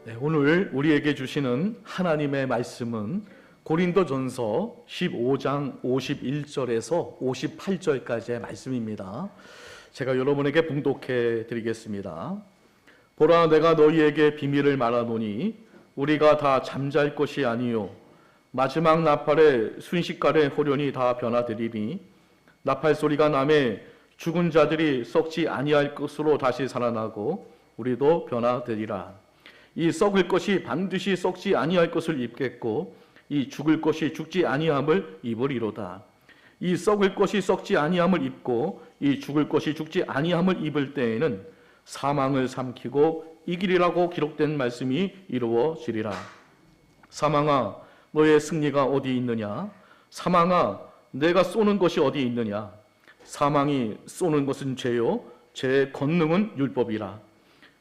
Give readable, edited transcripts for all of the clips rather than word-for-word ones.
네, 오늘 우리에게 주시는 하나님의 말씀은 고린도전서 15장 51절에서 58절까지의 말씀입니다. 제가 여러분에게 봉독해 드리겠습니다. 보라, 내가 너희에게 비밀을 말하노니 우리가 다 잠잘 것이 아니요 마지막 나팔의 순식간에 호련히 다 변화되리니 나팔 소리가 나매 죽은 자들이 썩지 아니할 것으로 다시 살아나고 우리도 변화되리라. 이 썩을 것이 반드시 썩지 아니할 것을 입겠고 이 죽을 것이 죽지 아니함을 입으리로다. 이 썩을 것이 썩지 아니함을 입고 이 죽을 것이 죽지 아니함을 입을 때에는 사망을 삼키고 이기리라고 기록된 말씀이 이루어지리라. 사망아, 너의 승리가 어디 있느냐? 사망아, 내가 쏘는 것이 어디 있느냐? 사망이 쏘는 것은 죄요, 죄의 권능은 율법이라.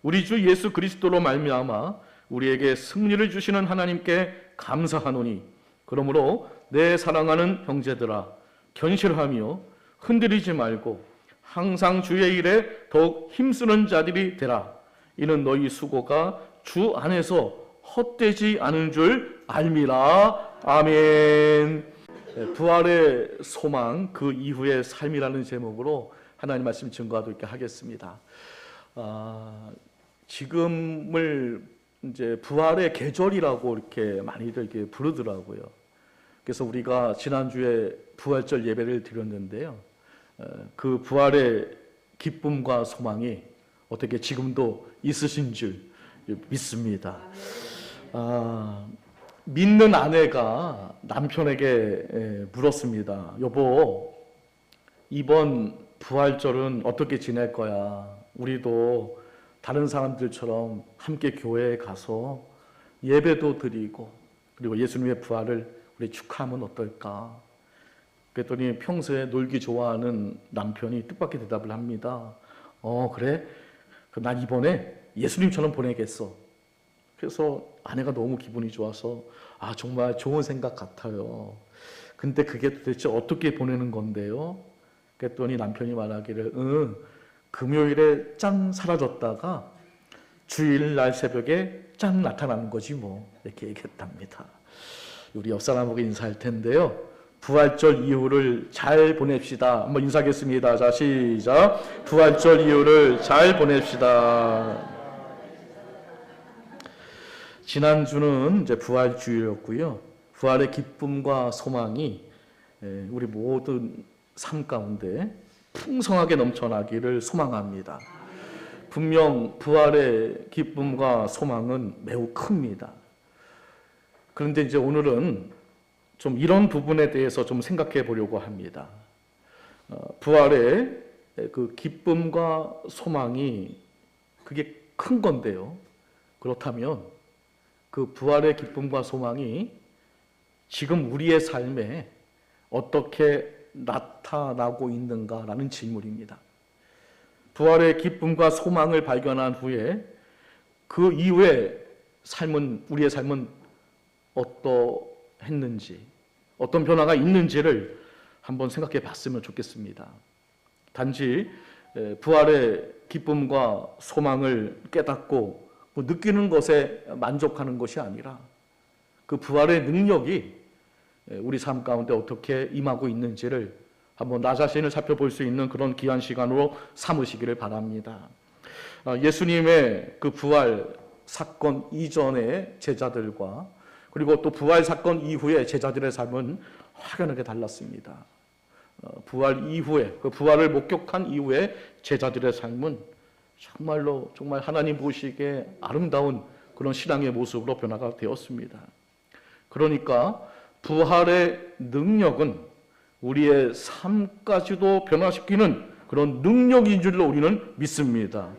우리 주 예수 그리스도로 말미암아 우리에게 승리를 주시는 하나님께 감사하노니, 그러므로 내 사랑하는 형제들아, 견실하며 흔들리지 말고 항상 주의 일에 더욱 힘쓰는 자들이 되라. 이는 너희 수고가 주 안에서 헛되지 않은 줄 알미라. 아멘. 부활의 소망, 그 이후의 삶이라는 제목으로 하나님 말씀 증거하도록 하겠습니다. 지금을 이제 부활의 계절이라고 이렇게 많이들 이렇게 부르더라고요. 그래서 우리가 지난주에 부활절 예배를 드렸는데요. 그 부활의 기쁨과 소망이 어떻게 지금도 있으신 줄 믿습니다. 믿는 아내가 남편에게 물었습니다. 여보, 이번 부활절은 어떻게 지낼 거야? 우리도 다른 사람들처럼 함께 교회에 가서 예배도 드리고 그리고 예수님의 부활을 우리 축하하면 어떨까? 그랬더니 평소에 놀기 좋아하는 남편이 뜻밖의 대답을 합니다. 그래? 그럼 난 이번에 예수님처럼 보내겠어. 그래서 아내가 너무 기분이 좋아서 정말 좋은 생각 같아요. 근데 그게 도대체 어떻게 보내는 건데요? 그랬더니 남편이 말하기를 금요일에 짠 사라졌다가 주일날 새벽에 짠 나타나는 거지 뭐, 이렇게 얘기했답니다. 우리 옆 사람하고 인사할 텐데요. 부활절 이후를 잘 보냅시다. 한번 인사하겠습니다. 자, 시작. 부활절 이후를 잘 보냅시다. 지난주는 이제 부활주일이었고요. 부활의 기쁨과 소망이 우리 모든 삶 가운데 풍성하게 넘쳐나기를 소망합니다. 분명 부활의 기쁨과 소망은 매우 큽니다. 그런데 이제 오늘은 좀 이런 부분에 대해서 좀 생각해 보려고 합니다. 부활의 그 기쁨과 소망이 그게 큰 건데요. 그렇다면 그 부활의 기쁨과 소망이 지금 우리의 삶에 어떻게 나타나고 있는가라는 질문입니다. 부활의 기쁨과 소망을 발견한 후에 그 이후에 우리의 삶은 어떠했는지, 어떤 변화가 있는지를 한번 생각해 봤으면 좋겠습니다. 단지 부활의 기쁨과 소망을 깨닫고 느끼는 것에 만족하는 것이 아니라 그 부활의 능력이 우리 삶 가운데 어떻게 임하고 있는지를 한번 나 자신을 살펴볼 수 있는 그런 귀한 시간으로 삼으시기를 바랍니다. 예수님의 그 부활 사건 이전의 제자들과 그리고 또 부활 사건 이후의 제자들의 삶은 확연하게 달랐습니다. 부활 이후에, 그 부활을 목격한 이후에 제자들의 삶은 정말로 정말 하나님 보시기에 아름다운 그런 신앙의 모습으로 변화가 되었습니다. 그러니까 부활의 능력은 우리의 삶까지도 변화시키는 그런 능력인 줄로 우리는 믿습니다.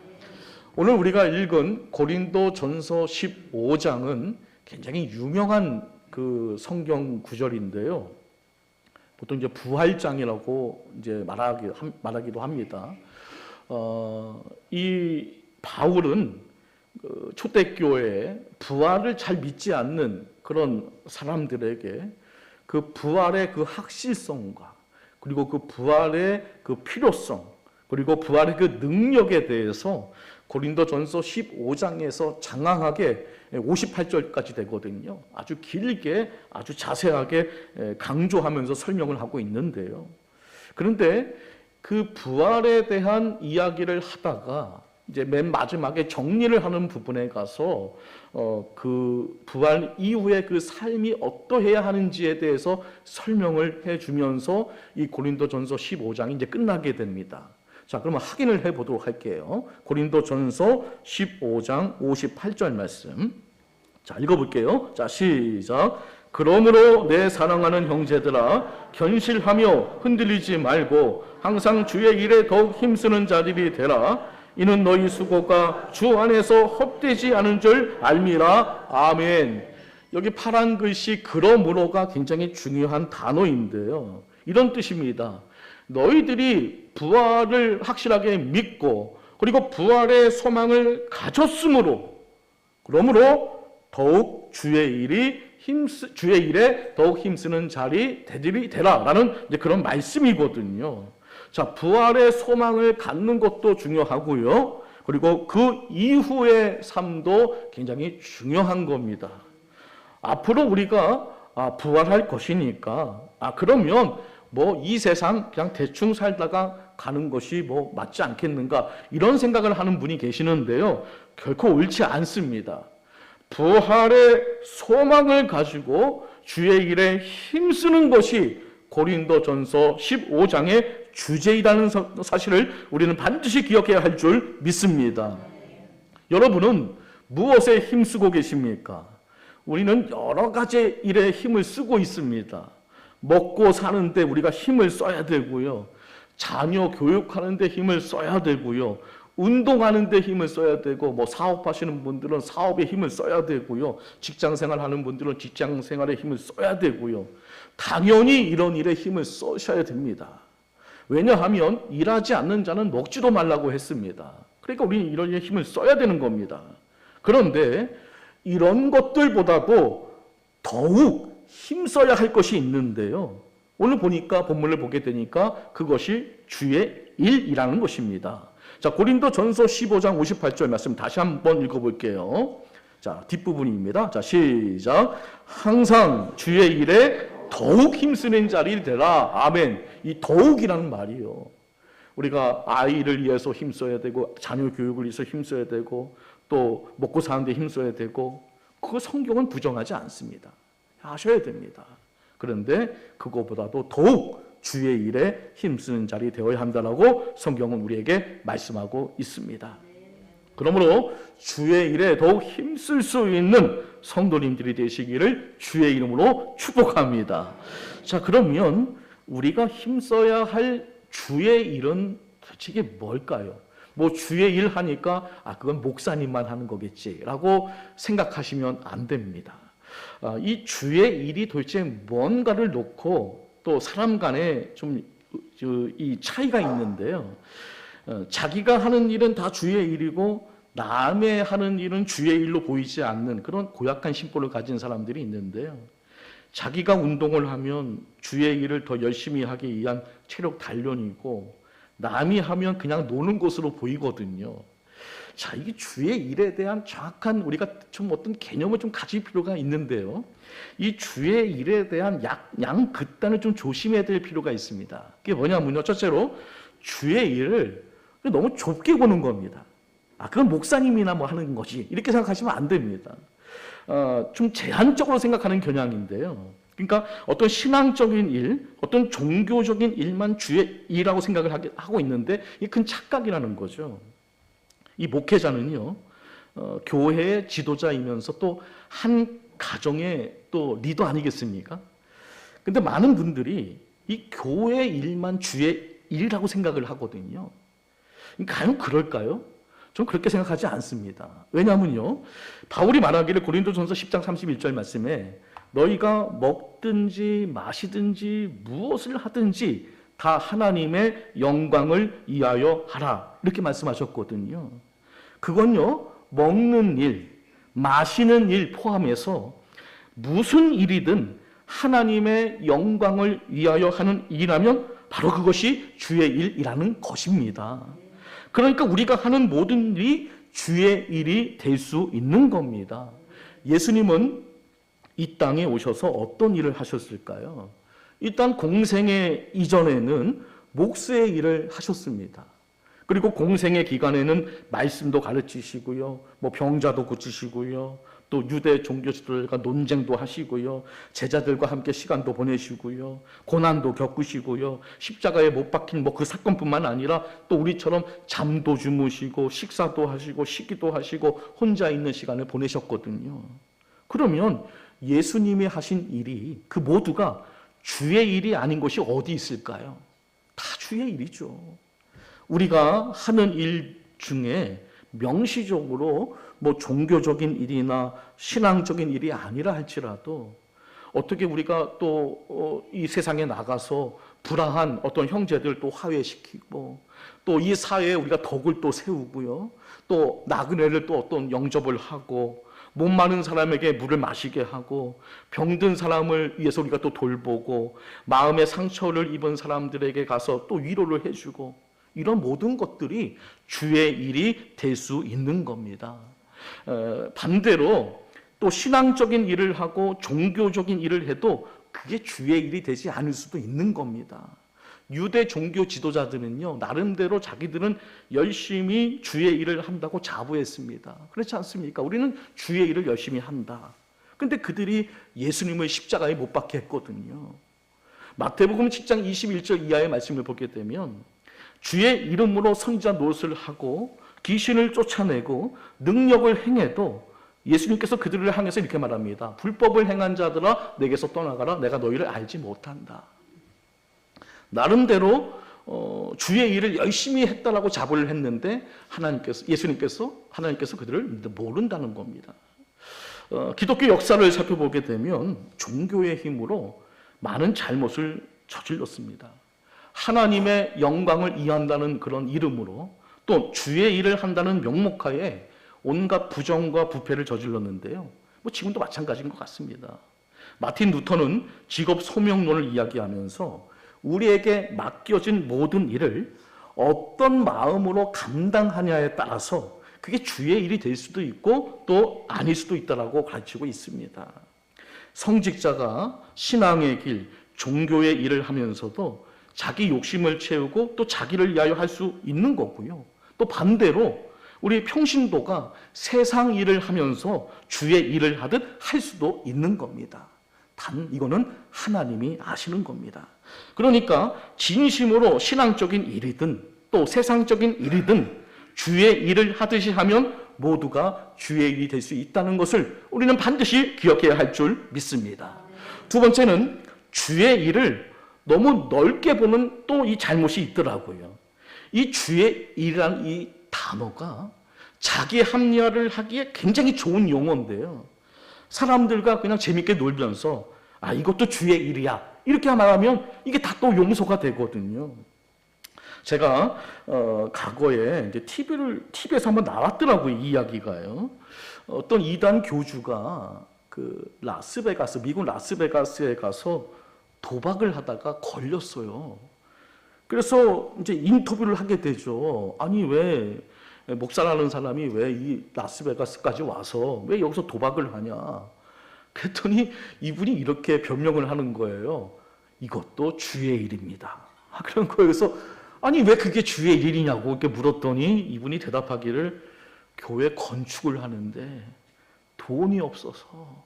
오늘 우리가 읽은 고린도전서 15장은 굉장히 유명한 그 성경 구절인데요. 보통 이제 부활장이라고 이제 말하기도 합니다. 이 바울은 초대교회에 부활을 잘 믿지 않는 그런 사람들에게 그 부활의 그 확실성과 그리고 그 부활의 그 필요성 그리고 부활의 그 능력에 대해서 고린도전서 15장에서 장황하게 58절까지 되거든요. 아주 길게 아주 자세하게 강조하면서 설명을 하고 있는데요. 그런데 그 부활에 대한 이야기를 하다가 이제 맨 마지막에 정리를 하는 부분에 가서 그 부활 이후에 그 삶이 어떠해야 하는지에 대해서 설명을 해주면서 이 고린도전서 15장이 이제 끝나게 됩니다. 자, 그러면 확인을 해보도록 할게요. 고린도전서 15장 58절 말씀. 자, 읽어볼게요. 자, 시작. 그러므로 내 사랑하는 형제들아, 견실하며 흔들리지 말고 항상 주의 일에 더욱 힘쓰는 자들이 되라. 이는 너희 수고가 주 안에서 헛되지 않은 줄 알미라. 아멘. 여기 파란 글씨 그러므로가 굉장히 중요한 단어인데요. 이런 뜻입니다. 너희들이 부활을 확실하게 믿고 그리고 부활의 소망을 가졌으므로 그러므로 더욱 주의 일에 더욱 힘쓰는 자리 되들이 되라라는 이제 그런 말씀이거든요. 자, 부활의 소망을 갖는 것도 중요하고요. 그리고 그 이후의 삶도 굉장히 중요한 겁니다. 앞으로 우리가 부활할 것이니까 그러면 뭐 이 세상 그냥 대충 살다가 가는 것이 뭐 맞지 않겠는가 이런 생각을 하는 분이 계시는데요. 결코 옳지 않습니다. 부활의 소망을 가지고 주의 일에 힘쓰는 것이 고린도전서 15장의 주제이라는 사실을 우리는 반드시 기억해야 할 줄 믿습니다. 여러분은 무엇에 힘쓰고 계십니까? 우리는 여러 가지 일에 힘을 쓰고 있습니다. 먹고 사는데 우리가 힘을 써야 되고요. 자녀 교육하는데 힘을 써야 되고요. 운동하는데 힘을 써야 되고, 뭐 사업하시는 분들은 사업에 힘을 써야 되고요. 직장생활 하는 분들은 직장생활에 힘을 써야 되고요. 당연히 이런 일에 힘을 써셔야 됩니다. 왜냐하면 일하지 않는 자는 먹지도 말라고 했습니다. 그러니까 우리는 이런 일에 힘을 써야 되는 겁니다. 그런데 이런 것들보다도 더욱 힘써야 할 것이 있는데요. 오늘 보니까 본문을 보게 되니까 그것이 주의 일이라는 것입니다. 자, 고린도전서 15장 58절 말씀 다시 한번 읽어볼게요. 자, 뒷부분입니다. 자, 시작. 항상 주의 일에 더욱 힘쓰는 자리 되라. 아멘. 이 더욱이라는 말이요. 우리가 아이를 위해서 힘써야 되고 자녀 교육을 위해서 힘써야 되고 또 먹고 사는데 힘써야 되고 그거 성경은 부정하지 않습니다. 하셔야 됩니다. 그런데 그거보다도 더욱 주의 일에 힘쓰는 자리 되어야 한다라고 성경은 우리에게 말씀하고 있습니다. 그러므로 주의 일에 더욱 힘쓸 수 있는 성도님들이 되시기를 주의 이름으로 축복합니다. 자, 그러면 우리가 힘써야 할 주의 일은 도대체 이게 뭘까요? 뭐 주의 일 하니까 그건 목사님만 하는 거겠지라고 생각하시면 안 됩니다. 이 주의 일이 도대체 뭔가를 놓고 또 사람 간에 좀 이 차이가 있는데요. 자기가 하는 일은 다 주의 일이고 남의 하는 일은 주의 일로 보이지 않는 그런 고약한 심보를 가진 사람들이 있는데요. 자기가 운동을 하면 주의 일을 더 열심히 하기 위한 체력 단련이고 남이 하면 그냥 노는 것으로 보이거든요. 자, 이게 주의 일에 대한 정확한 우리가 좀 어떤 개념을 좀 가질 필요가 있는데요. 이 주의 일에 대한 양극단을 좀 조심해야 될 필요가 있습니다. 그게 뭐냐면요. 첫째로 주의 일을 너무 좁게 보는 겁니다. 그건 목사님이나 뭐 하는 것이 이렇게 생각하시면 안 됩니다. 좀 제한적으로 생각하는 경향인데요. 그러니까 어떤 신앙적인 일, 어떤 종교적인 일만 주의 일이라고 생각을 하고 있는데 이게 큰 착각이라는 거죠. 이 목회자는요, 교회의 지도자이면서 또 한 가정의 또 리더 아니겠습니까? 근데 많은 분들이 이 교회 일만 주의 일이라고 생각을 하거든요. 과연 그럴까요? 저는 그렇게 생각하지 않습니다. 왜냐하면요, 바울이 말하기를 고린도전서 10장 31절 말씀에 너희가 먹든지 마시든지 무엇을 하든지 다 하나님의 영광을 위하여 하라 이렇게 말씀하셨거든요. 그건요, 먹는 일, 마시는 일 포함해서 무슨 일이든 하나님의 영광을 위하여 하는 일이라면 바로 그것이 주의 일이라는 것입니다. 그러니까 우리가 하는 모든 일이 주의 일이 될 수 있는 겁니다. 예수님은 이 땅에 오셔서 어떤 일을 하셨을까요? 일단 공생애 이전에는 목수의 일을 하셨습니다. 그리고 공생의 기간에는 말씀도 가르치시고요, 병자도 고치시고요, 또 유대 종교 지도자들과 논쟁도 하시고요, 제자들과 함께 시간도 보내시고요, 고난도 겪으시고요, 십자가에 못 박힌 그 사건뿐만 아니라 또 우리처럼 잠도 주무시고 식사도 하시고 쉬기도 하시고 혼자 있는 시간을 보내셨거든요. 그러면 예수님이 하신 일이 그 모두가 주의 일이 아닌 것이 어디 있을까요? 다 주의 일이죠. 우리가 하는 일 중에 명시적으로 종교적인 일이나 신앙적인 일이 아니라 할지라도 어떻게 우리가 또 이 세상에 나가서 불화한 어떤 형제들 또 화해시키고 또 이 사회에 우리가 덕을 또 세우고요, 또 나그네를 또 어떤 영접을 하고 몸 마른 사람에게 물을 마시게 하고 병든 사람을 위해서 우리가 또 돌보고 마음의 상처를 입은 사람들에게 가서 또 위로를 해주고 이런 모든 것들이 주의 일이 될 수 있는 겁니다. 반대로 또 신앙적인 일을 하고 종교적인 일을 해도 그게 주의 일이 되지 않을 수도 있는 겁니다. 유대 종교 지도자들은요, 나름대로 자기들은 열심히 주의 일을 한다고 자부했습니다. 그렇지 않습니까? 우리는 주의 일을 열심히 한다. 근데 그들이 예수님을 십자가에 못 박게 했거든요. 마태복음 7장 21절 이하의 말씀을 보게 되면 주의 이름으로 선지자 노릇을 하고 귀신을 쫓아내고 능력을 행해도 예수님께서 그들을 향해서 이렇게 말합니다. 불법을 행한 자들아 내게서 떠나가라. 내가 너희를 알지 못한다. 나름대로 주의 일을 열심히 했다라고 자부를 했는데 예수님께서 그들을 모른다는 겁니다. 기독교 역사를 살펴보게 되면 종교의 힘으로 많은 잘못을 저질렀습니다. 하나님의 영광을 이해한다는 그런 이름으로 또 주의 일을 한다는 명목하에 온갖 부정과 부패를 저질렀는데요. 지금도 마찬가지인 것 같습니다. 마틴 루터는 직업 소명론을 이야기하면서 우리에게 맡겨진 모든 일을 어떤 마음으로 감당하냐에 따라서 그게 주의 일이 될 수도 있고 또 아닐 수도 있다라고 가르치고 있습니다. 성직자가 신앙의 길, 종교의 일을 하면서도 자기 욕심을 채우고 또 자기를 위하여 할 수 있는 거고요. 또 반대로 우리 평신도가 세상 일을 하면서 주의 일을 하듯 할 수도 있는 겁니다. 단 이거는 하나님이 아시는 겁니다. 그러니까 진심으로 신앙적인 일이든 또 세상적인 일이든 주의 일을 하듯이 하면 모두가 주의 일이 될 수 있다는 것을 우리는 반드시 기억해야 할 줄 믿습니다. 두 번째는 주의 일을 너무 넓게 보는 또 이 잘못이 있더라고요. 이 주의 일이라는 이 단어가 자기 합리화를 하기에 굉장히 좋은 용어인데요. 사람들과 그냥 재밌게 놀면서 이것도 주의 일이야 이렇게 말하면 이게 다 또 용서가 되거든요. 제가 과거에 이제 TV에서 한번 나왔더라고요, 이 이야기가요. 어떤 이단 교주가 미국 라스베가스에 가서 도박을 하다가 걸렸어요. 그래서 이제 인터뷰를 하게 되죠. 아니 왜 목사라는 사람이 왜 이 라스베가스까지 와서 왜 여기서 도박을 하냐? 그랬더니 이분이 이렇게 변명을 하는 거예요. 이것도 주의 일입니다. 그런 거예요. 그래서 아니 왜 그게 주의 일이냐고 이렇게 물었더니 이분이 대답하기를 교회 건축을 하는데 돈이 없어서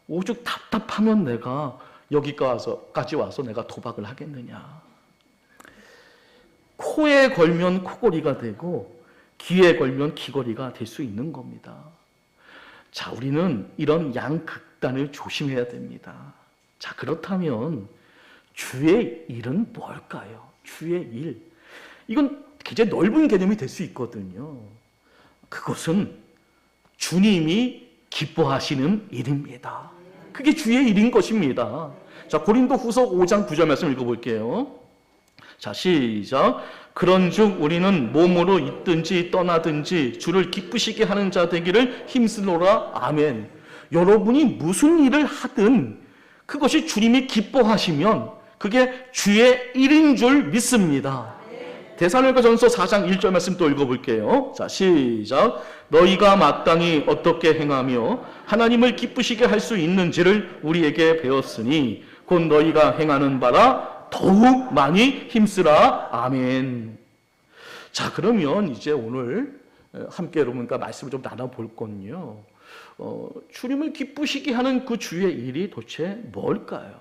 오죽 답답하면 내가 여기까지 와서 내가 도박을 하겠느냐. 코에 걸면 코골이가 되고 귀에 걸면 귀걸이가 될 수 있는 겁니다. 자, 우리는 이런 양극단을 조심해야 됩니다. 자, 그렇다면 주의 일은 뭘까요? 주의 일. 이건 굉장히 넓은 개념이 될 수 있거든요. 그것은 주님이 기뻐하시는 일입니다. 그게 주의 일인 것입니다. 자, 고린도후서 5장 9절 말씀 읽어볼게요. 자, 시작. 그런즉 우리는 몸으로 있든지 떠나든지 주를 기쁘시게 하는 자 되기를 힘쓰노라. 아멘. 여러분이 무슨 일을 하든 그것이 주님이 기뻐하시면 그게 주의 일인 줄 믿습니다. 데살로니가전서 4장 1절 말씀 또 읽어볼게요. 자, 시작. 너희가 마땅히 어떻게 행하며 하나님을 기쁘시게 할 수 있는지를 우리에게 배웠으니 곧 너희가 행하는 바라 더욱 많이 힘쓰라. 아멘. 자, 그러면 이제 오늘 함께 여러분과 말씀을 좀 나눠볼 건요. 주님을 기쁘시게 하는 그 주의 일이 도대체 뭘까요?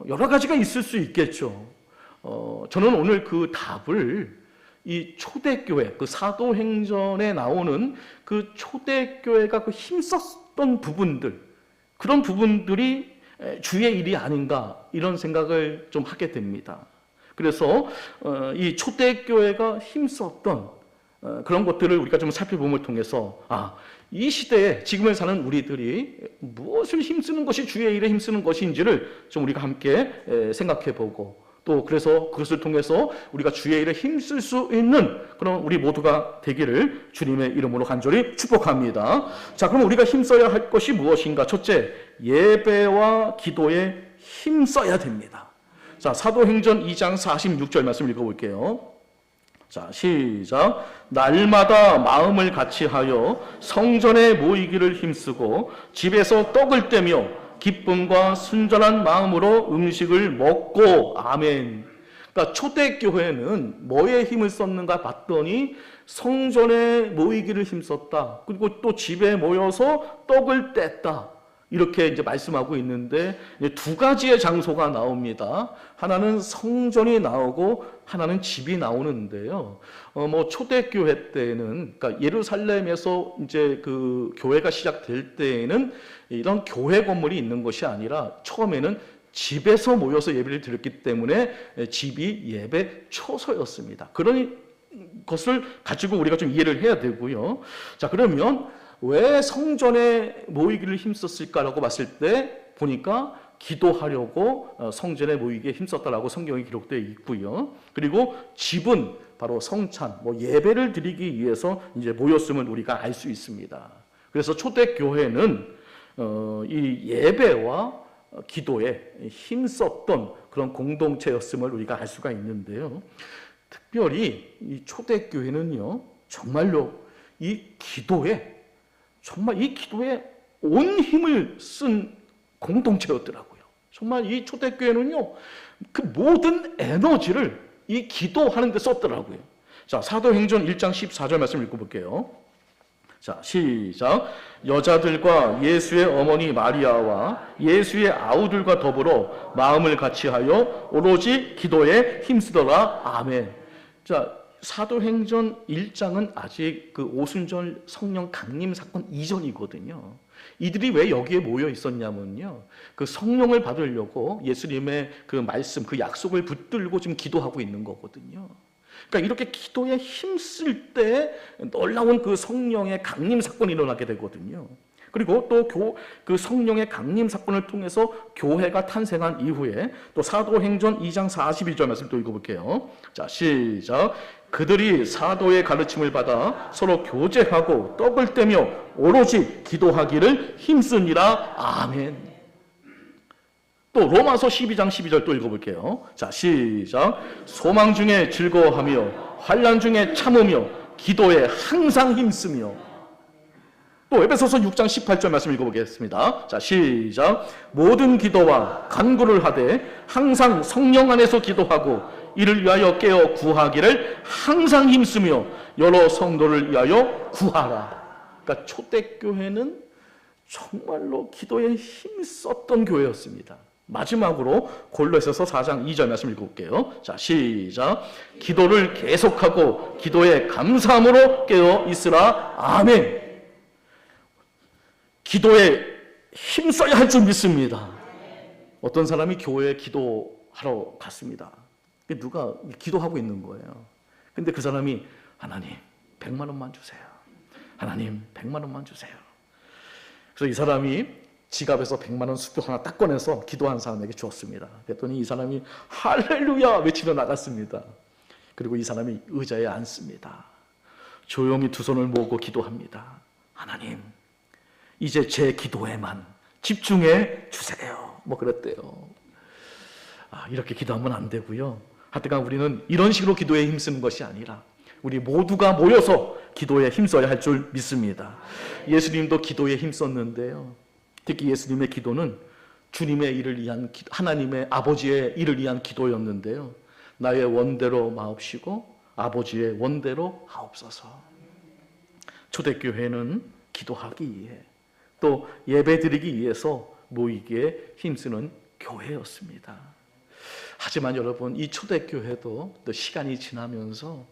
여러 가지가 있을 수 있겠죠. 저는 오늘 그 답을 이 초대교회, 그 사도행전에 나오는 그 초대교회가 그 힘썼던 부분들, 그런 부분들이 주의 일이 아닌가 이런 생각을 좀 하게 됩니다. 그래서 이 초대교회가 힘썼던 그런 것들을 우리가 좀 살펴봄을 통해서 이 시대에 지금을 사는 우리들이 무엇을 힘쓰는 것이 주의 일에 힘쓰는 것인지를 좀 우리가 함께 생각해보고 또 그래서 그것을 통해서 우리가 주의 일에 힘쓸 수 있는 그런 우리 모두가 되기를 주님의 이름으로 간절히 축복합니다. 자, 그럼 우리가 힘써야 할 것이 무엇인가? 첫째, 예배와 기도에 힘써야 됩니다. 자, 사도행전 2장 46절 말씀 읽어볼게요. 자, 시작. 날마다 마음을 같이하여 성전에 모이기를 힘쓰고 집에서 떡을 떼며 기쁨과 순전한 마음으로 음식을 먹고. 아멘. 그러니까 초대교회는 뭐에 힘을 썼는가 봤더니 성전에 모이기를 힘썼다. 그리고 또 집에 모여서 떡을 뗐다. 이렇게 이제 말씀하고 있는데 두 가지의 장소가 나옵니다. 하나는 성전이 나오고 하나는 집이 나오는데요. 초대교회 때는, 그러니까 예루살렘에서 이제 그 교회가 시작될 때에는 이런 교회 건물이 있는 것이 아니라 처음에는 집에서 모여서 예배를 드렸기 때문에 집이 예배 초소였습니다. 그런 것을 가지고 우리가 좀 이해를 해야 되고요. 자, 그러면 왜 성전에 모이기를 힘썼을까라고 봤을 때 보니까 기도하려고 성전에 모이기에 힘썼다라고 성경에 기록되어 있고요. 그리고 집은 바로 성찬, 예배를 드리기 위해서 이제 모였음을 우리가 알 수 있습니다. 그래서 초대교회는 이 예배와 기도에 힘썼던 그런 공동체였음을 우리가 알 수가 있는데요. 특별히 이 초대교회는요, 정말로 이 기도에 온 힘을 쓴 공동체였더라고요. 정말 이 초대교회는요, 그 모든 에너지를 이 기도하는 데 썼더라고요. 자, 사도행전 1장 14절 말씀 읽어볼게요. 자, 시작. 여자들과 예수의 어머니 마리아와 예수의 아우들과 더불어 마음을 같이하여 오로지 기도에 힘쓰더라. 아멘. 자, 사도행전 1장은 아직 그 오순절 성령 강림 사건 이전이거든요. 이들이 왜 여기에 모여 있었냐면요, 그 성령을 받으려고 예수님의 그 말씀, 그 약속을 붙들고 지금 기도하고 있는 거거든요. 그러니까 이렇게 기도에 힘쓸 때 놀라운 그 성령의 강림 사건이 일어나게 되거든요. 그리고 또 그 성령의 강림 사건을 통해서 교회가 탄생한 이후에 또 사도행전 2장 41절 말씀 또 읽어볼게요. 자, 시작. 그들이 사도의 가르침을 받아 서로 교제하고 떡을 떼며 오로지 기도하기를 힘쓰니라. 아멘. 또 로마서 12장 12절 또 읽어볼게요. 자, 시작. 소망 중에 즐거워하며 환난 중에 참으며 기도에 항상 힘쓰며. 또 에베소서 6장 18절 말씀 읽어보겠습니다. 자, 시작. 모든 기도와 간구를 하되 항상 성령 안에서 기도하고 이를 위하여 깨어 구하기를 항상 힘쓰며 여러 성도를 위하여 구하라. 그러니까 초대교회는 정말로 기도에 힘썼던 교회였습니다. 마지막으로 골로새서 4장 2절 말씀 읽어볼게요. 자, 시작. 기도를 계속하고 기도에 감사함으로 깨어 있으라. 아멘. 기도에 힘써야 할 줄 믿습니다. 어떤 사람이 교회에 기도하러 갔습니다. 누가 기도하고 있는 거예요. 근데 그 사람이 하나님 100만 원만 주세요. 하나님 100만 원만 주세요. 그래서 이 사람이 지갑에서 100만 원 수표 하나 딱 꺼내서 기도한 사람에게 주었습니다. 그랬더니 이 사람이 할렐루야 외치며 나갔습니다. 그리고 이 사람이 의자에 앉습니다. 조용히 두 손을 모으고 기도합니다. 하나님, 이제 제 기도에만 집중해 주세요. 그랬대요. 이렇게 기도하면 안 되고요. 하여간 우리는 이런 식으로 기도에 힘쓰는 것이 아니라 우리 모두가 모여서 기도에 힘써야 할 줄 믿습니다. 예수님도 기도에 힘썼는데요. 특히 예수님의 기도는 주님의 일을 위한, 하나님의 아버지의 일을 위한 기도였는데요. 나의 원대로 마옵시고 아버지의 원대로 하옵소서. 초대교회는 기도하기 위해 또 예배드리기 위해서 모이기에 힘쓰는 교회였습니다. 하지만 여러분, 이 초대교회도 또 시간이 지나면서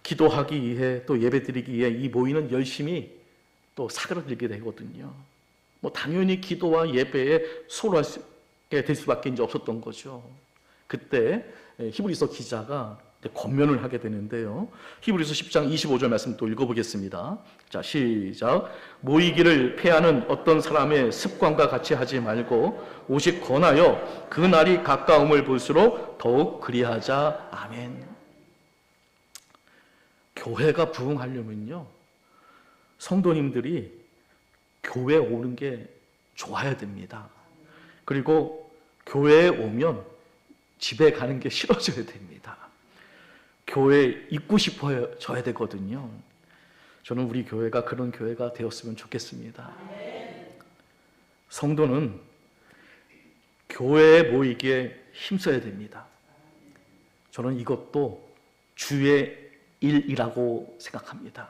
기도하기 위해 또 예배드리기 위해 이 모이는 열심히 또 사그라들게 되거든요. 당연히 기도와 예배에 소홀하게 될 수밖에 이제 없었던 거죠. 그때 히브리서 기자가 권면을 하게 되는데요. 히브리서 10장 25절 말씀 또 읽어보겠습니다. 자, 시작. 모이기를 패하는 어떤 사람의 습관과 같이 하지 말고 오직 권하여 그 날이 가까움을 볼수록 더욱 그리하자. 아멘. 교회가 부흥하려면요, 성도님들이 교회에 오는 게 좋아야 됩니다. 그리고 교회에 오면 집에 가는 게 싫어져야 됩니다. 교회에 있고 싶어져야 되거든요. 저는 우리 교회가 그런 교회가 되었으면 좋겠습니다. 성도는 교회에 모이기에 힘써야 됩니다. 저는 이것도 주의 일이라고 생각합니다.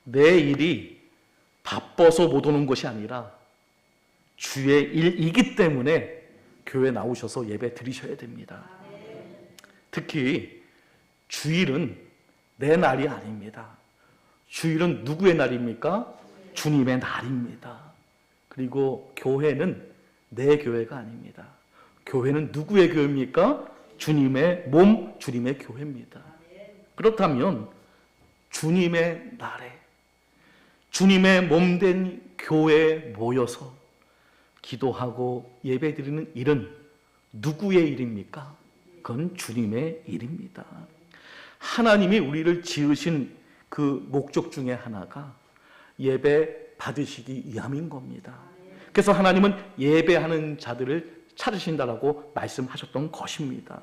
내 일이 바빠서 못 오는 것이 아니라 주의 일이기 때문에 교회 나오셔서 예배 드리셔야 됩니다. 특히 주일은 내 날이 아닙니다. 주일은 누구의 날입니까? 주님의 날입니다. 그리고 교회는 내 교회가 아닙니다. 교회는 누구의 교회입니까? 주님의 몸, 주님의 교회입니다. 그렇다면 주님의 날에 주님의 몸된 교회에 모여서 기도하고 예배드리는 일은 누구의 일입니까? 그건 주님의 일입니다. 하나님이 우리를 지으신 그 목적 중에 하나가 예배 받으시기 위함인 겁니다. 그래서 하나님은 예배하는 자들을 찾으신다라고 말씀하셨던 것입니다.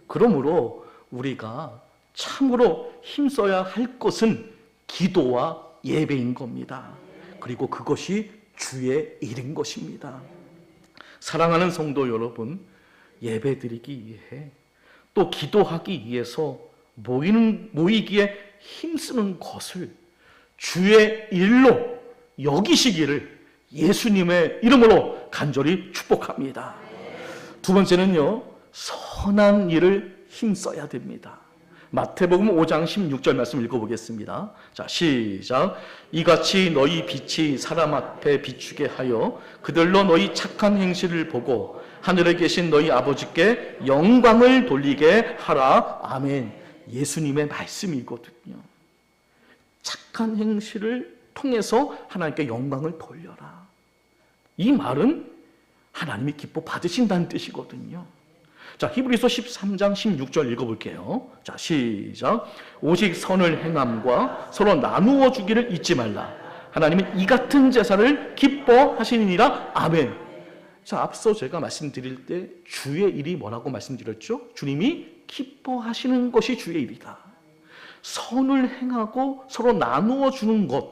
그러므로 우리가 참으로 힘써야 할 것은 기도와 예배인 겁니다. 그리고 그것이 주의 일인 것입니다. 사랑하는 성도 여러분, 예배드리기 위해 또 기도하기 위해서 모이기에 힘쓰는 것을 주의 일로 여기시기를 예수님의 이름으로 간절히 축복합니다. 두 번째는요, 선한 일을 힘써야 됩니다. 마태복음 5장 16절 말씀 읽어보겠습니다. 자, 시작. 이같이 너희 빛이 사람 앞에 비추게 하여 그들로 너희 착한 행실을 보고 하늘에 계신 너희 아버지께 영광을 돌리게 하라. 아멘. 예수님의 말씀이거든요. 착한 행실을 통해서 하나님께 영광을 돌려라. 이 말은 하나님이 기뻐 받으신다는 뜻이거든요. 자, 히브리서 13장 16절 읽어볼게요. 자, 시작. 오직 선을 행함과 서로 나누어 주기를 잊지 말라. 하나님은 이 같은 제사를 기뻐하시니라. 아멘. 자, 앞서 제가 말씀드릴 때 주의 일이 뭐라고 말씀드렸죠? 주님이 기뻐하시는 것이 주의 일이다. 선을 행하고 서로 나누어 주는 것,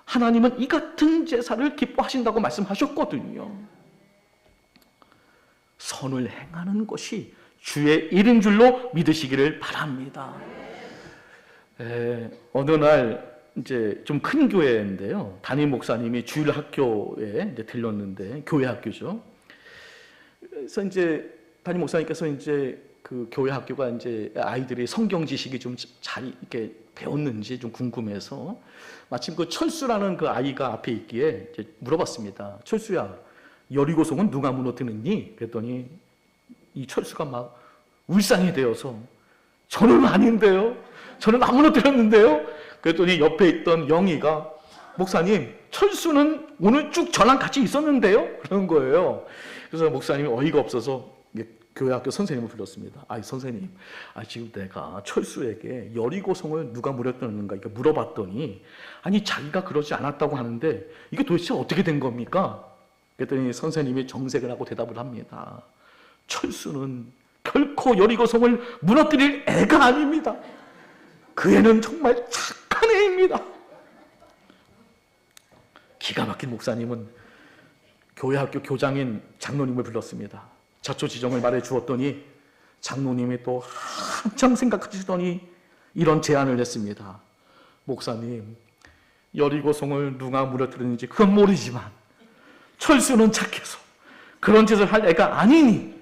하나님은 이 같은 제사를 기뻐하신다고 말씀하셨거든요. 선을 행하는 것이 주의 일인 줄로 믿으시기를 바랍니다. 어느 날 이제 좀 큰 교회인데요, 담임 목사님이 주일 학교에 이제 들렸는데, 교회 학교죠. 그래서 이제 담임 목사님께서 이제 그 교회 학교가 이제 아이들이 성경 지식이 좀 잘 이렇게 배웠는지 좀 궁금해서 마침 그 철수라는 그 아이가 앞에 있기에 이제 물어봤습니다. 철수야, 여리고성은 누가 무너뜨렸니? 그랬더니 이 철수가 막 울상이 되어서 저는 아닌데요. 저는 안 무너뜨렸는데요. 그랬더니 옆에 있던 영희가 목사님, 철수는 오늘 쭉 저랑 같이 있었는데요. 그런 거예요. 그래서 목사님이 어이가 없어서 교회 학교 선생님을 불렀습니다. 선생님, 지금 내가 철수에게 여리고성을 누가 무너뜨렸는가 이렇게 물어봤더니 자기가 그러지 않았다고 하는데 이게 도대체 어떻게 된 겁니까? 그랬더니 선생님이 정색을 하고 대답을 합니다. 철수는 결코 여리고성을 무너뜨릴 애가 아닙니다. 그 애는 정말 착한 애입니다. 기가 막힌 목사님은 교회 학교 교장인 장로님을 불렀습니다. 자초지종을 말해 주었더니 장로님이 또 한참 생각하시더니 이런 제안을 했습니다. 목사님, 여리고성을 누가 무너뜨리는지 그건 모르지만 철수는 착해서 그런 짓을 할 애가 아니니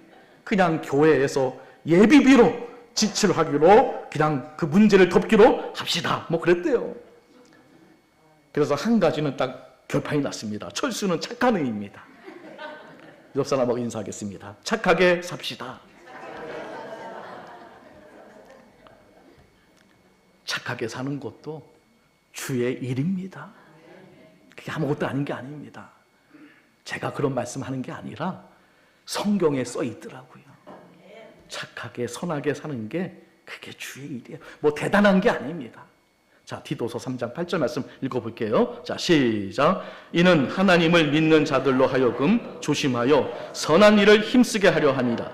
그냥 교회에서 예비비로 지출하기로 그냥 그 문제를 덮기로 합시다. 뭐 그랬대요. 그래서 한 가지는 딱 결판이 났습니다. 철수는 착한 애입니다. 옆 사람하고 인사하겠습니다. 착하게 삽시다. 착하게 사는 것도 주의 일입니다. 그게 아무것도 아닌 게 아닙니다. 제가 그런 말씀하는 게 아니라 성경에 써 있더라고요. 착하게 선하게 사는 게 그게 주의 일이에요. 뭐 대단한 게 아닙니다. 자, 디도서 3장 8절 말씀 읽어볼게요. 자, 시작. 이는 하나님을 믿는 자들로 하여금 조심하여 선한 일을 힘쓰게 하려 하니라.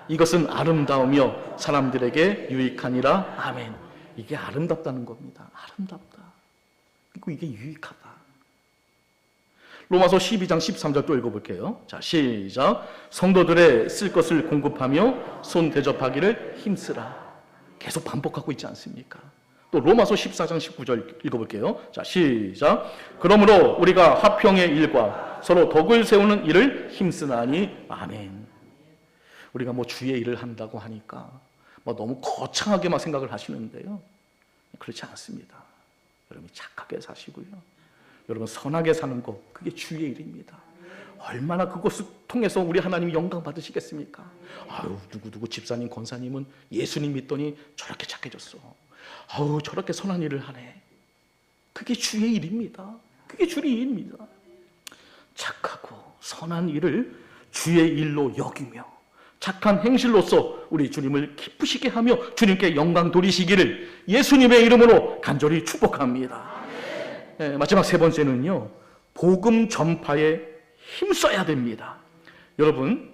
이것은 아름다우며 사람들에게 유익하니라. 아멘. 이게 아름답다는 겁니다. 아름답다. 그리고 이게 유익하다. 로마서 12장 13절 또 읽어볼게요. 자, 시작. 성도들의 쓸 것을 공급하며 손 대접하기를 힘쓰라. 계속 반복하고 있지 않습니까? 또 로마서 14장 19절 읽어볼게요. 자, 시작. 그러므로 우리가 화평의 일과 서로 덕을 세우는 일을 힘쓰나니. 아멘. 우리가 뭐 주의 일을 한다고 하니까 뭐 너무 거창하게 막 생각을 하시는데요. 그렇지 않습니다. 여러분 착하게 사시고요. 여러분 선하게 사는 것, 그게 주의 일입니다. 얼마나 그것을 통해서 우리 하나님이 영광 받으시겠습니까? 아유, 누구누구 집사님, 권사님은 예수님 믿더니 저렇게 착해졌어. 아유, 저렇게 선한 일을 하네. 그게 주의 일입니다. 그게 주의 일입니다. 착하고 선한 일을 주의 일로 여기며 착한 행실로서 우리 주님을 기쁘시게 하며 주님께 영광 돌리시기를 예수님의 이름으로 간절히 축복합니다. 네, 마지막 세 번째는요, 복음 전파에 힘써야 됩니다. 여러분,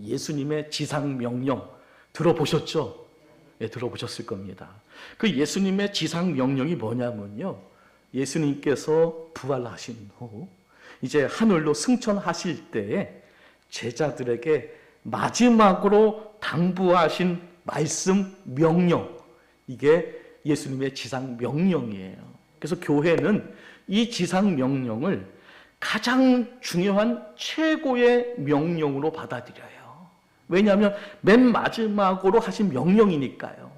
예수님의 지상 명령 들어보셨죠? 네, 들어보셨을 겁니다. 그 예수님의 지상 명령이 뭐냐면요, 예수님께서 부활하신 후 이제 하늘로 승천하실 때에 제자들에게 마지막으로 당부하신 말씀, 명령, 이게 예수님의 지상 명령이에요. 그래서 교회는 이 지상 명령을 가장 중요한 최고의 명령으로 받아들여요. 왜냐하면 맨 마지막으로 하신 명령이니까요.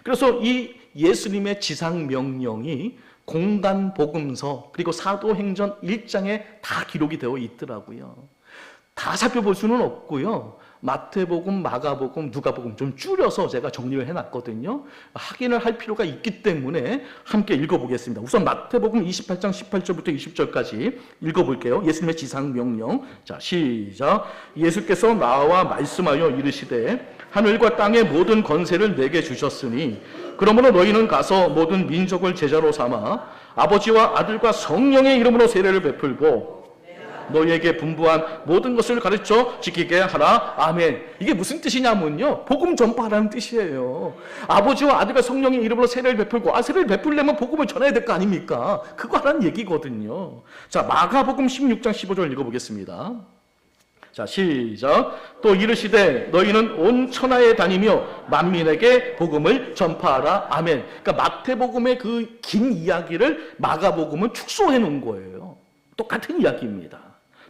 그래서 이 예수님의 지상 명령이 공간 복음서 그리고 사도행전 1장에 다 기록이 되어 있더라고요. 다 살펴볼 수는 없고요. 마태복음, 마가복음, 누가복음 좀 줄여서 제가 정리를 해놨거든요. 확인을 할 필요가 있기 때문에 함께 읽어보겠습니다. 우선 마태복음 28장 18절부터 20절까지 읽어볼게요. 예수님의 지상명령. 자, 시작. 예수께서 나와 말씀하여 이르시되 하늘과 땅의 모든 권세를 내게 주셨으니 그러므로 너희는 가서 모든 민족을 제자로 삼아 아버지와 아들과 성령의 이름으로 세례를 베풀고 너희에게 분부한 모든 것을 가르쳐 지키게 하라. 아멘. 이게 무슨 뜻이냐면요, 복음 전파하라는 뜻이에요. 아버지와 아들과 성령의 이름으로 세례를 베풀고, 세례를 베풀려면 복음을 전해야 될 거 아닙니까? 그거 하라는 얘기거든요. 자, 마가복음 16장 15절 읽어보겠습니다. 자, 시작. 또 이르시되 너희는 온 천하에 다니며 만민에게 복음을 전파하라. 아멘. 그러니까 마태복음의 그 긴 이야기를 마가복음은 축소해 놓은 거예요. 똑같은 이야기입니다.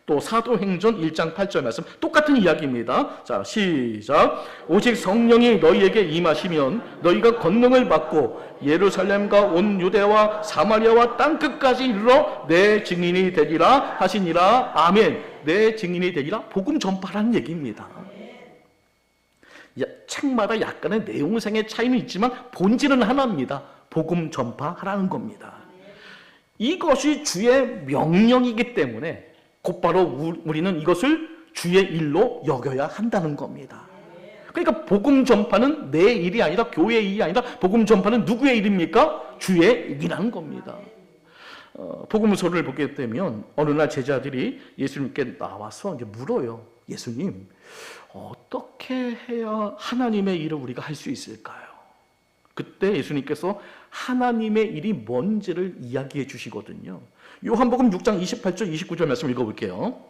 또 사도행전 1장 8절 말씀 똑같은 이야기입니다. 자, 시작. 오직 성령이 너희에게 임하시면 너희가 권능을 받고 예루살렘과 온 유대와 사마리아와 땅끝까지 이르러 내 증인이 되리라 하시니라. 아멘. 내 증인이 되리라. 복음 전파라는 얘기입니다. 책마다 약간의 내용상의 차이는 있지만 본질은 하나입니다. 복음 전파하라는 겁니다. 이것이 주의 명령이기 때문에 곧바로 우리는 이것을 주의 일로 여겨야 한다는 겁니다. 그러니까 복음 전파는 내 일이 아니라 교회의 일이 아니라 복음 전파는 누구의 일입니까? 주의 일이라는 겁니다. 복음서를 보게 되면 어느 날 제자들이 예수님께 나와서 이제 물어요. 예수님, 어떻게 해야 하나님의 일을 우리가 할 수 있을까요? 그때 예수님께서 하나님의 일이 뭔지를 이야기해 주시거든요. 요한복음 6장 28절 29절 말씀 읽어볼게요.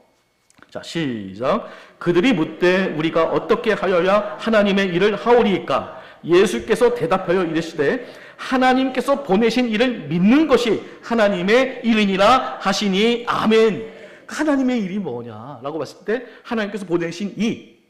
자, 시작. 그들이 묻되 우리가 어떻게 하여야 하나님의 일을 하오리이까? 예수께서 대답하여 이르시되 하나님께서 보내신 일을 믿는 것이 하나님의 일이니라 하시니 아멘. 하나님의 일이 뭐냐라고 봤을 때 하나님께서 보내신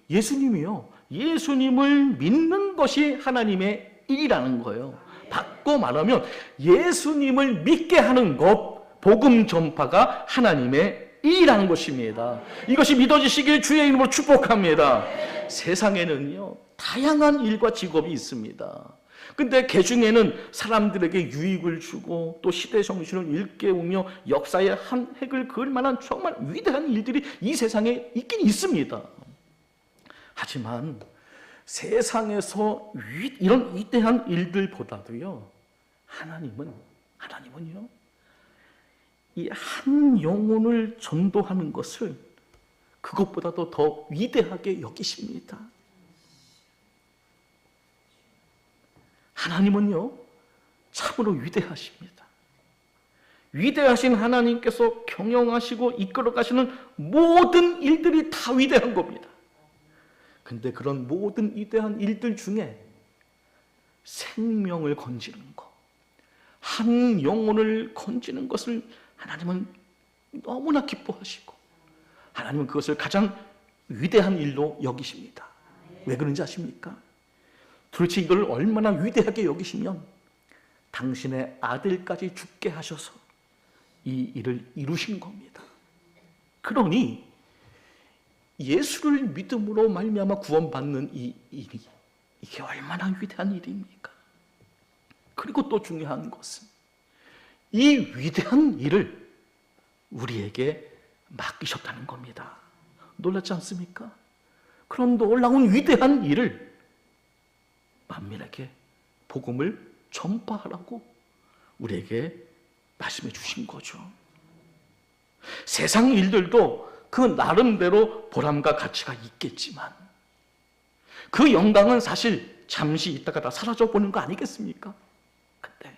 예수님이요. 예수님을 믿는 것이 하나님의 일이라는 거예요. 바꿔 말하면 예수님을 믿게 하는 것, 복음 전파가 하나님의 일이라는 것입니다. 이것이 믿어지시길 주의 이름으로 축복합니다. 세상에는요, 다양한 일과 직업이 있습니다. 근데 그 중에는 사람들에게 유익을 주고 또 시대 정신을 일깨우며 역사의 한 획을 그을 만한 정말 위대한 일들이 이 세상에 있긴 있습니다. 하지만 세상에서 이런 위대한 일들보다도요, 하나님은요, 이 한 영혼을 전도하는 것을 그것보다도 더 위대하게 여기십니다. 하나님은요, 참으로 위대하십니다. 위대하신 하나님께서 경영하시고 이끌어 가시는 모든 일들이 다 위대한 겁니다. 근데 그런 모든 위대한 일들 중에 생명을 건지는 것, 한 영혼을 건지는 것을 하나님은 너무나 기뻐하시고 하나님은 그것을 가장 위대한 일로 여기십니다. 왜 그런지 아십니까? 도대체 이걸 얼마나 위대하게 여기시면 당신의 아들까지 죽게 하셔서 이 일을 이루신 겁니다. 그러니 예수를 믿음으로 말미암아 구원받는 이 일이 이게 얼마나 위대한 일입니까? 그리고 또 중요한 것은 이 위대한 일을 우리에게 맡기셨다는 겁니다. 놀랍지 않습니까? 그런 놀라운 위대한 일을 만민에게 복음을 전파하라고 우리에게 말씀해 주신 거죠. 세상 일들도 그 나름대로 보람과 가치가 있겠지만 그 영광은 사실 잠시 있다가 다 사라져 보는 거 아니겠습니까? 근데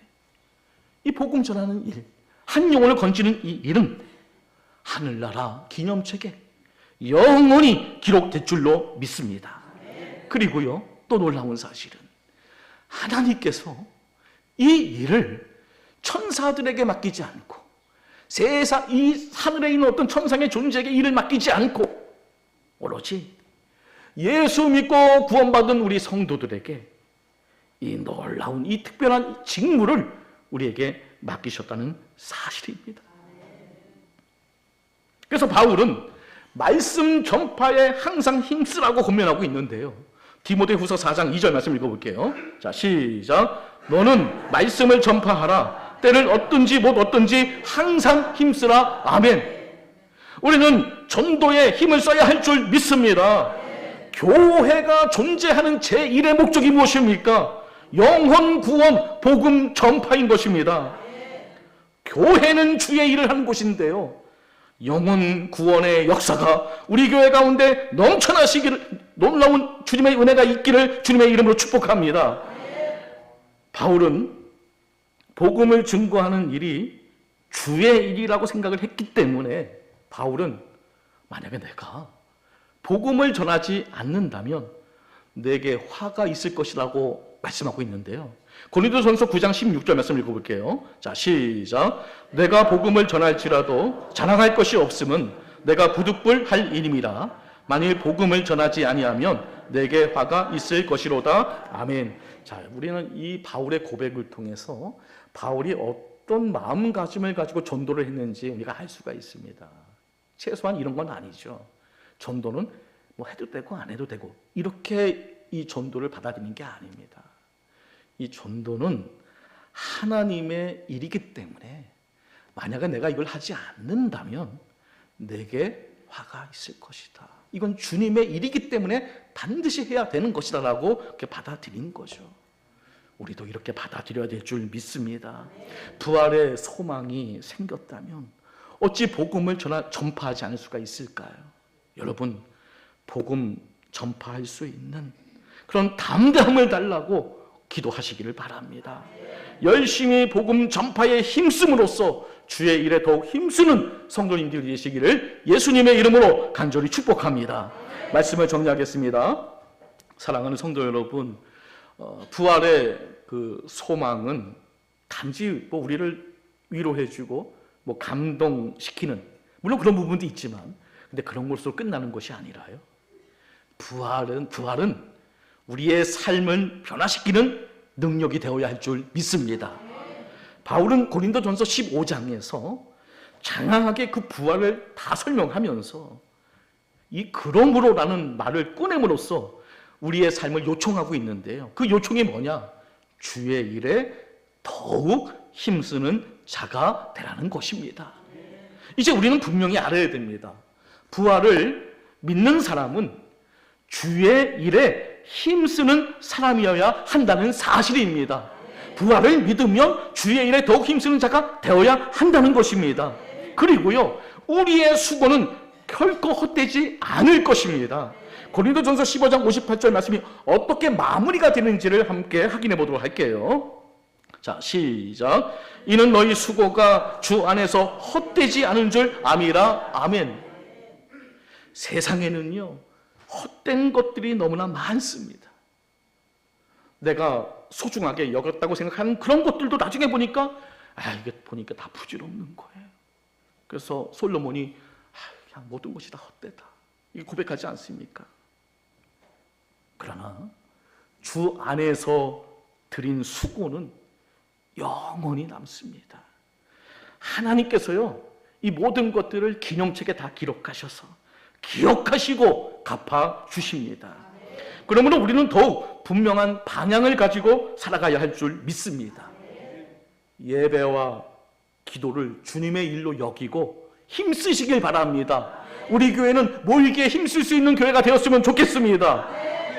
이 복음 전하는 일, 한 영혼을 건지는 이 일은 하늘나라 기념책에 영원히 기록될 줄로 믿습니다. 그리고요, 또 놀라운 사실은 하나님께서 이 일을 천사들에게 맡기지 않고 세상 이 하늘에 있는 어떤 천상의 존재에게 일을 맡기지 않고 오로지 예수 믿고 구원받은 우리 성도들에게 이 놀라운 이 특별한 직무를 우리에게 맡기셨다는 사실입니다. 그래서 바울은 말씀 전파에 항상 힘쓰라고 권면하고 있는데요. 디모데후서 4장 2절 말씀 읽어볼게요. 자, 시작. 너는 말씀을 전파하라. 때를 얻든지 못 얻든지 항상 힘쓰라. 아멘. 우리는 전도에 힘을 써야 할 줄 믿습니다. 교회가 존재하는 제1의 목적이 무엇입니까? 영혼 구원, 복음 전파인 것입니다. 교회는 주의 일을 하는 곳인데요, 영혼 구원의 역사가 우리 교회 가운데 넘쳐나시기를, 놀라운 주님의 은혜가 있기를 주님의 이름으로 축복합니다. 바울은 복음을 증거하는 일이 주의 일이라고 생각을 했기 때문에 바울은 만약에 내가 복음을 전하지 않는다면 내게 화가 있을 것이라고 말씀하고 있는데요. 고린도전서 9장 16절 말씀 읽어볼게요. 자, 시작. 내가 복음을 전할지라도 자랑할 것이 없음은 내가 부득불할 일임이라. 만일 복음을 전하지 아니하면 내게 화가 있을 것이로다. 아멘. 자, 우리는 이 바울의 고백을 통해서 바울이 어떤 마음가짐을 가지고 전도를 했는지 우리가 알 수가 있습니다. 최소한 이런 건 아니죠. 전도는 뭐 해도 되고 안 해도 되고 이렇게 이 전도를 받아들이는 게 아닙니다. 이 전도는 하나님의 일이기 때문에 만약에 내가 이걸 하지 않는다면 내게 화가 있을 것이다. 이건 주님의 일이기 때문에 반드시 해야 되는 것이다 라고 이렇게 받아들인 거죠. 우리도 이렇게 받아들여야 될 줄 믿습니다. 부활의 소망이 생겼다면 어찌 복음을 전파하지 않을 수가 있을까요? 여러분, 복음 전파할 수 있는 그런 담대함을 달라고 기도하시기를 바랍니다. 열심히 복음 전파에 힘쓰므로써 주의 일에 더욱 힘쓰는 성도님들이 되시기를 예수님의 이름으로 간절히 축복합니다. 말씀을 정리하겠습니다. 사랑하는 성도 여러분, 부활의 그 소망은 단지 우리를 위로해주고 감동시키는, 물론 그런 부분도 있지만, 근데 그런 것으로 끝나는 것이 아니라요. 부활은 우리의 삶을 변화시키는 능력이 되어야 할 줄 믿습니다. 바울은 고린도전서 15장에서 장황하게 그 부활을 다 설명하면서 이 그러므로라는 말을 꺼냄으로써 우리의 삶을 요청하고 있는데요. 그 요청이 뭐냐? 주의 일에 더욱 힘쓰는 자가 되라는 것입니다. 이제 우리는 분명히 알아야 됩니다. 부활을 믿는 사람은 주의 일에 힘쓰는 사람이어야 한다는 사실입니다. 부활을 믿으면 주의 일에 더욱 힘쓰는 자가 되어야 한다는 것입니다. 그리고요, 우리의 수고는 결코 헛되지 않을 것입니다. 고린도전서 15장 58절 말씀이 어떻게 마무리가 되는지를 함께 확인해 보도록 할게요. 자, 시작. 이는 너희 수고가 주 안에서 헛되지 않은 줄 암이라. 아멘. 세상에는요, 헛된 것들이 너무나 많습니다. 내가 소중하게 여겼다고 생각하는 그런 것들도 나중에 보니까 이게 보니까 다 부질없는 거예요. 그래서 솔로몬이 그냥 모든 것이 다 헛되다, 이게 고백하지 않습니까? 그러나 주 안에서 드린 수고는 영원히 남습니다. 하나님께서요, 이 모든 것들을 기념책에 다 기억하시고 갚아주십니다. 그러므로 우리는 더욱 분명한 방향을 가지고 살아가야 할 줄 믿습니다. 예배와 기도를 주님의 일로 여기고 힘쓰시길 바랍니다. 우리 교회는 모이기에 힘쓸 수 있는 교회가 되었으면 좋겠습니다.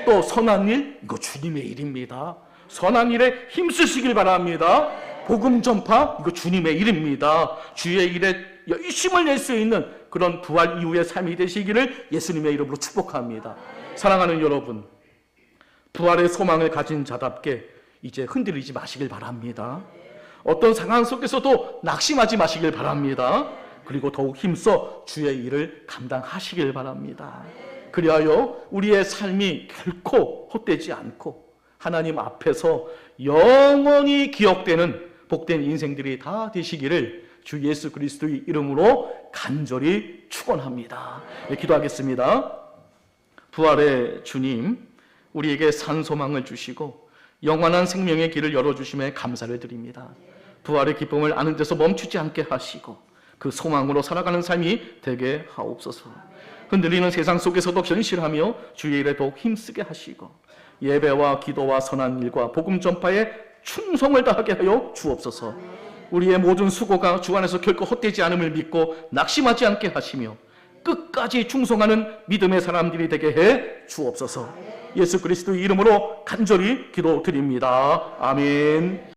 또 선한 일, 이거 주님의 일입니다. 선한 일에 힘쓰시길 바랍니다. 복음 전파, 이거 주님의 일입니다. 주의 일에 열심을 낼 수 있는 그런 부활 이후의 삶이 되시기를 예수님의 이름으로 축복합니다. 사랑하는 여러분, 부활의 소망을 가진 자답게 이제 흔들리지 마시길 바랍니다. 어떤 상황 속에서도 낙심하지 마시길 바랍니다. 그리고 더욱 힘써 주의 일을 감당하시길 바랍니다. 그리하여 우리의 삶이 결코 헛되지 않고 하나님 앞에서 영원히 기억되는 복된 인생들이 다 되시기를 주 예수 그리스도의 이름으로 간절히 축원합니다. 네, 기도하겠습니다. 부활의 주님, 우리에게 산 소망을 주시고 영원한 생명의 길을 열어주심에 감사를 드립니다. 부활의 기쁨을 아는 데서 멈추지 않게 하시고 그 소망으로 살아가는 삶이 되게 하옵소서. 흔들리는 세상 속에서도 견실하며 주의 일에 더욱 힘쓰게 하시고 예배와 기도와 선한 일과 복음 전파에 충성을 다하게 하여 주옵소서. 우리의 모든 수고가 주 안에서 결코 헛되지 않음을 믿고 낙심하지 않게 하시며 끝까지 충성하는 믿음의 사람들이 되게 해 주옵소서. 예수 그리스도의 이름으로 간절히 기도드립니다. 아멘.